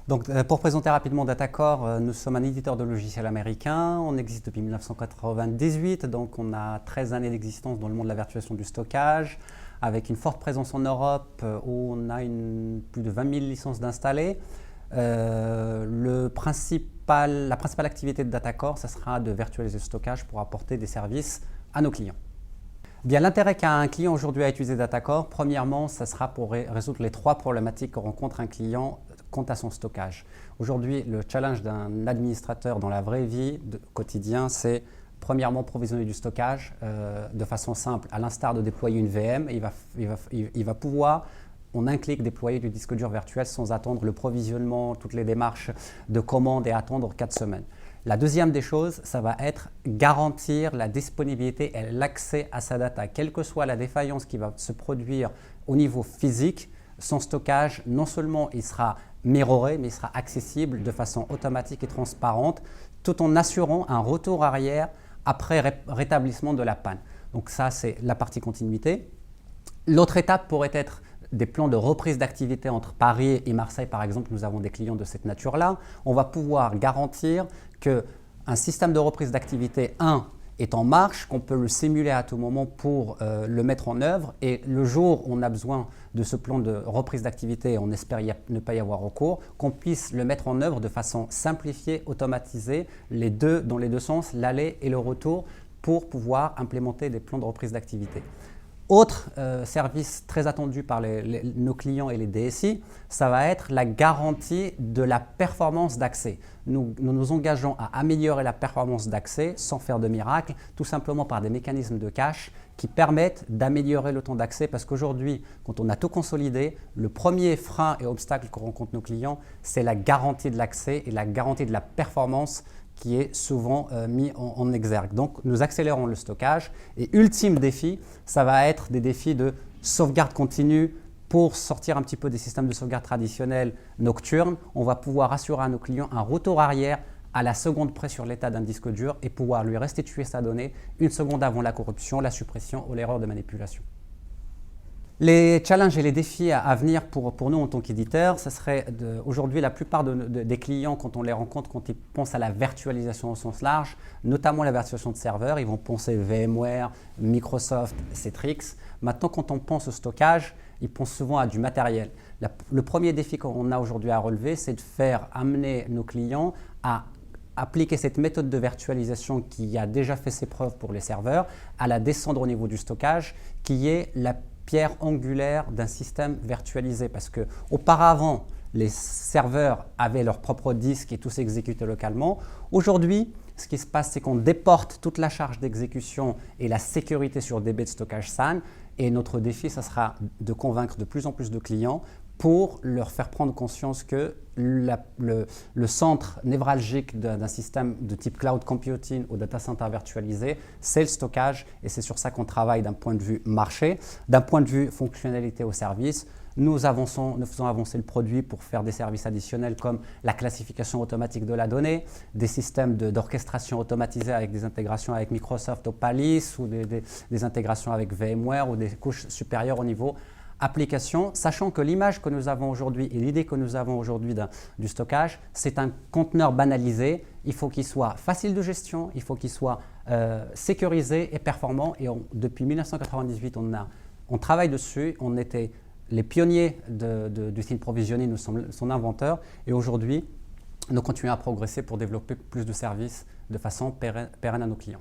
Donc, pour présenter rapidement DataCore, nous sommes un éditeur de logiciels américain. On existe depuis 1998, donc on a 13 années d'existence dans le monde de la virtualisation du stockage, avec une forte présence en Europe où on a plus de 20 000 licences d'installées. La principale activité de DataCore, ce sera de virtualiser le stockage pour apporter des services à nos clients. Bien, l'intérêt qu'a un client aujourd'hui à utiliser DataCore, premièrement, ce sera pour résoudre les 3 problématiques que rencontre un client quant à son stockage. Aujourd'hui, le challenge d'un administrateur dans la vraie vie quotidien, c'est premièrement provisionner du stockage de façon simple, à l'instar de déployer une VM. Il va pouvoir, en un clic, déployer du disque dur virtuel sans attendre le provisionnement, toutes les démarches de commande et attendre 4 semaines. La deuxième des choses, ça va être garantir la disponibilité et l'accès à sa data, quelle que soit la défaillance qui va se produire au niveau physique. Son stockage, non seulement il sera mirroré, mais il sera accessible de façon automatique et transparente, tout en assurant un retour arrière après rétablissement de la panne. Donc ça, c'est la partie continuité. L'autre étape pourrait être des plans de reprise d'activité entre Paris et Marseille, par exemple. Nous avons des clients de cette nature-là. On va pouvoir garantir qu'un système de reprise d'activité, est en marche, qu'on peut le simuler à tout moment pour le mettre en œuvre, et le jour où on a besoin de ce plan de reprise d'activité, on espère ne pas y avoir recours, qu'on puisse le mettre en œuvre de façon simplifiée, automatisée, dans les deux sens, l'aller et le retour, pour pouvoir implémenter des plans de reprise d'activité. Autre service très attendu par nos clients et les DSI, ça va être la garantie de la performance d'accès. Nous nous engageons à améliorer la performance d'accès sans faire de miracle, tout simplement par des mécanismes de cache qui permettent d'améliorer le temps d'accès, parce qu'aujourd'hui, quand on a tout consolidé, le premier frein et obstacle que rencontrent nos clients, c'est la garantie de l'accès et la garantie de la performance qui est souvent mis en exergue. Donc, nous accélérons le stockage. Et ultime défi, ça va être des défis de sauvegarde continue. Pour sortir un petit peu des systèmes de sauvegarde traditionnels nocturnes, on va pouvoir assurer à nos clients un retour arrière à la seconde près sur l'état d'un disque dur et pouvoir lui restituer sa donnée une seconde avant la corruption, la suppression ou l'erreur de manipulation. Les challenges et les défis à venir pour nous en tant qu'éditeurs, ce serait aujourd'hui la plupart des clients, quand on les rencontre, quand ils pensent à la virtualisation au sens large, notamment la virtualisation de serveurs, ils vont penser VMware, Microsoft, Citrix. Maintenant, quand on pense au stockage, ils pensent souvent à du matériel. Le premier défi qu'on a aujourd'hui à relever, c'est de faire amener nos clients à appliquer cette méthode de virtualisation qui a déjà fait ses preuves pour les serveurs, à la descendre au niveau du stockage, qui est la pierre angulaire d'un système virtualisé, parce qu'auparavant, les serveurs avaient leur propre disque et tout s'exécutait localement. Aujourd'hui, ce qui se passe, c'est qu'on déporte toute la charge d'exécution et la sécurité sur des baies de stockage SAN, et notre défi, ça sera de convaincre de plus en plus de clients pour leur faire prendre conscience que le centre névralgique d'un système de type cloud computing ou data center virtualisé, c'est le stockage, et c'est sur ça qu'on travaille d'un point de vue marché. D'un point de vue fonctionnalité au service, nous faisons avancer le produit pour faire des services additionnels comme la classification automatique de la donnée, des systèmes d'orchestration automatisée avec des intégrations avec Microsoft Opalis, ou des intégrations avec VMware, ou des couches supérieures au niveau application, sachant que l'image que nous avons aujourd'hui et l'idée que nous avons aujourd'hui du stockage, c'est un conteneur banalisé. Il faut qu'il soit facile de gestion, il faut qu'il soit sécurisé et performant. Et depuis 1998, on travaille dessus. On était les pionniers du style provisioning, nous sommes son inventeur. Et aujourd'hui, nous continuons à progresser pour développer plus de services de façon pérenne à nos clients.